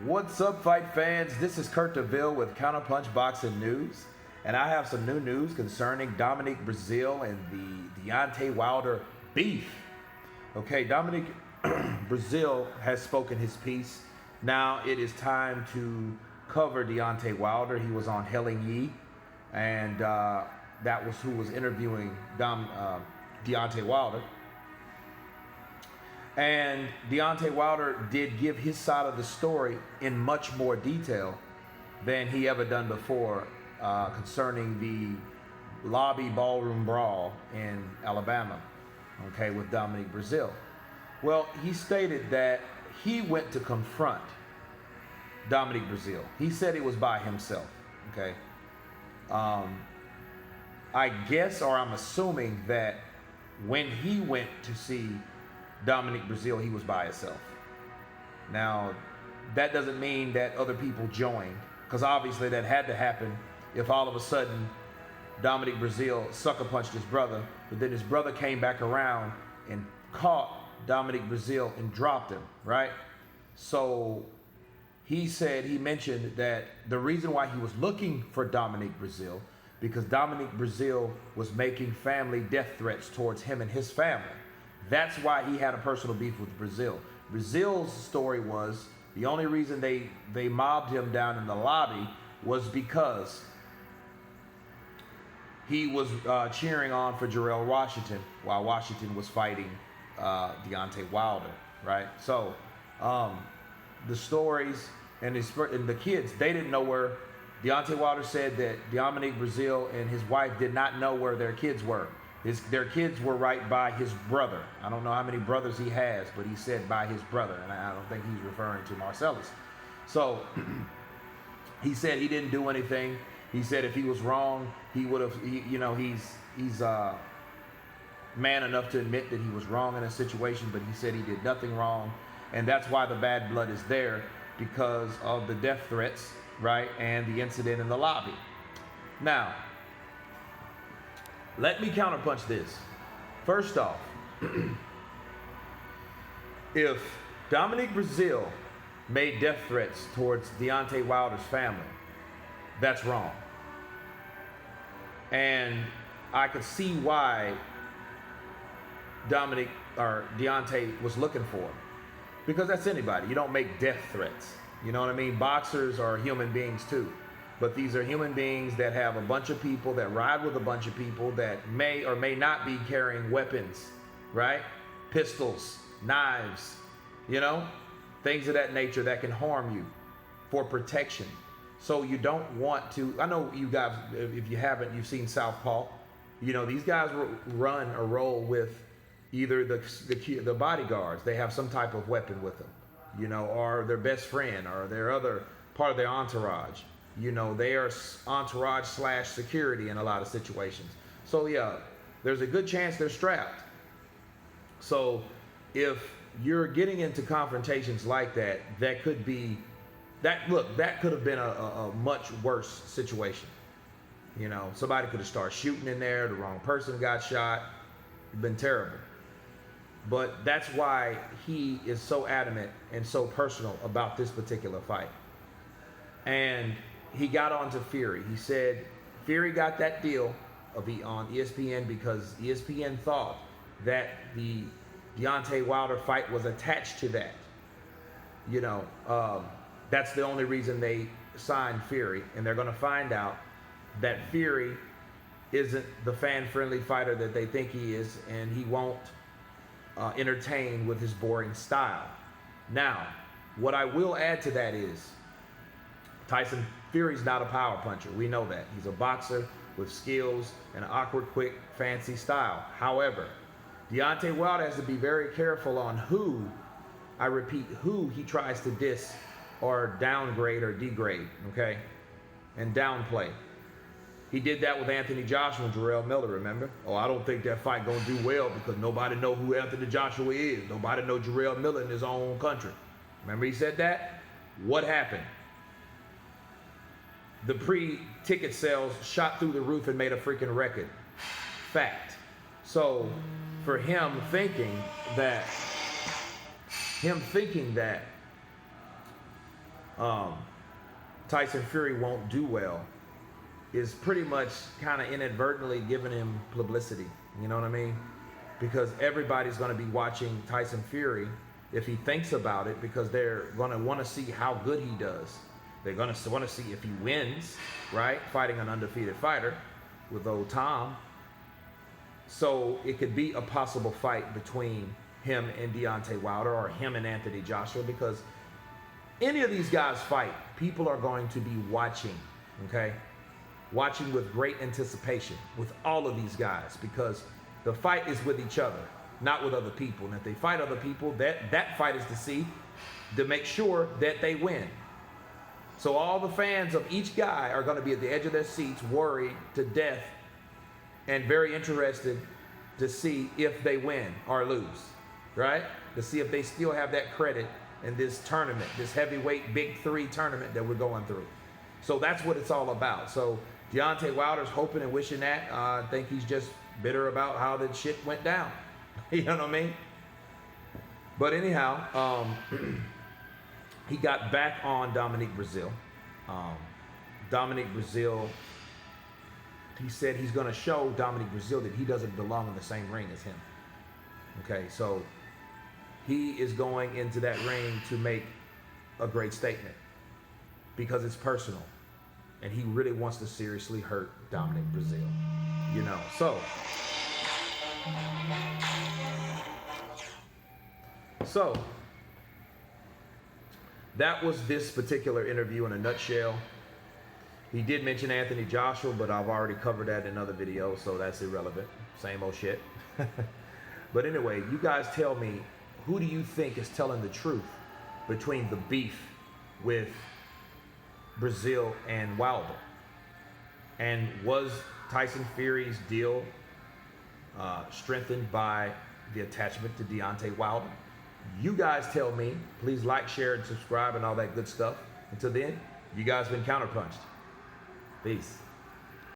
What's up, fight fans? This is Kurt DeVille with Counterpunch Boxing News, and I have some new news concerning Dominic Brazil and the Deontay Wilder beef. Okay, Dominic Brazil has spoken his piece. Now it is time to cover Deontay Wilder. He was on Helen Yee, and that was who was interviewing Deontay Wilder. And Deontay Wilder did give his side of the story in much more detail than he ever done before concerning the lobby ballroom brawl in Alabama, okay, with Dominic Brazil. Well, he stated that he went to confront Dominic Brazil. He said it was by himself, okay? I guess, or I'm assuming that when he went to see Dominic Brazil, he was by himself. Now, that doesn't mean that other people joined, because obviously that had to happen if all of a sudden Dominic Brazil sucker punched his brother, but then his brother came back around and caught Dominic Brazil and dropped him, right? So he mentioned that the reason why he was looking for Dominic Brazil, because Dominic Brazil was making family death threats towards him and his family. That's why he had a personal beef with Breazelle. Breazille's story was the only reason they mobbed him down in the lobby was because he was cheering on for Jarrell Washington while Washington was fighting Deontay Wilder, right? So the stories and the kids, they didn't know where. Deontay Wilder said that Dominic Brazil and his wife did not know where their kids were. Their kids were right by his brother. I don't know how many brothers he has, but he said by his brother, and I don't think he's referring to Marcellus. So he said he didn't do anything. He said if he was wrong, he would have. He's man enough to admit that he was wrong in a situation, but he said he did nothing wrong, and that's why the bad blood is there, because of the death threats, right, and the incident in the lobby. Now, let me counterpunch this. First off, if Dominic Brazil made death threats towards Deontay Wilder's family, that's wrong. And I could see why Deontay was looking for him. Because that's anybody. You don't make death threats. You know what I mean? Boxers are human beings too. But these are human beings that have a bunch of people, that ride with a bunch of people that may or may not be carrying weapons, right? Pistols, knives, things of that nature that can harm you for protection. So you don't want to, I know you guys, if you haven't, you've seen Southpaw. These guys run or roll with either the bodyguards. They have some type of weapon with them, or their best friend, or their other part of their entourage. They are entourage / security in a lot of situations. So yeah, there's a good chance they're strapped. So if you're getting into confrontations like that, that could have been a much worse situation. Somebody could have started shooting in there, the wrong person got shot. It'd been terrible. But that's why he is so adamant and so personal about this particular fight. And he got onto Fury. He said Fury got that deal on ESPN because ESPN thought that the Deontay Wilder fight was attached to that. That's the only reason they signed Fury, and they're going to find out that Fury isn't the fan-friendly fighter that they think he is, and he won't entertain with his boring style. Now, what I will add to that is Tyson Fury's not a power puncher. We know that. He's a boxer with skills and an awkward, quick, fancy style. However, Deontay Wilder has to be very careful on who he tries to diss or downgrade or degrade, okay? And downplay. He did that with Anthony Joshua and Jarrell Miller, remember? Oh, I don't think that fight gonna do well because nobody know who Anthony Joshua is. Nobody know Jarrell Miller in his own country. Remember he said that? What happened? The pre-ticket sales shot through the roof and made a freaking record. Fact. So for him thinking that um, Tyson Fury won't do well is pretty much kind of inadvertently giving him publicity. You know what I mean? Because everybody's going to be watching Tyson Fury if he thinks about it, because they're going to want to see how good he does. They're going to want to see if he wins, right? Fighting an undefeated fighter with old Tom. So it could be a possible fight between him and Deontay Wilder, or him and Anthony Joshua, because any of these guys fight, people are going to be watching, okay? Watching with great anticipation with all of these guys, because the fight is with each other, not with other people. And if they fight other people, that fight is to make sure that they win. So all the fans of each guy are going to be at the edge of their seats, worried to death, and very interested to see if they win or lose, right? To see if they still have that credit in this tournament, this heavyweight big three tournament that we're going through. So that's what it's all about. So Deontay Wilder's hoping and wishing that. I think he's just bitter about how that shit went down. You know what I mean? But anyhow, he got back on Dominic Brazil. Dominic Brazil, he said he's going to show Dominic Brazil that he doesn't belong in the same ring as him. Okay, so he is going into that ring to make a great statement because it's personal. And he really wants to seriously hurt Dominic Brazil. You know, so that was this particular interview in a nutshell. He did mention Anthony Joshua, but I've already covered that in other videos, so that's irrelevant. Same old shit. But anyway, you guys tell me, who do you think is telling the truth between the beef with Breazelle and Wilder? And was Tyson Fury's deal strengthened by the attachment to Deontay Wilder? You guys tell me. Please like, share, and subscribe and all that good stuff. Until then, you guys been counterpunched. Peace.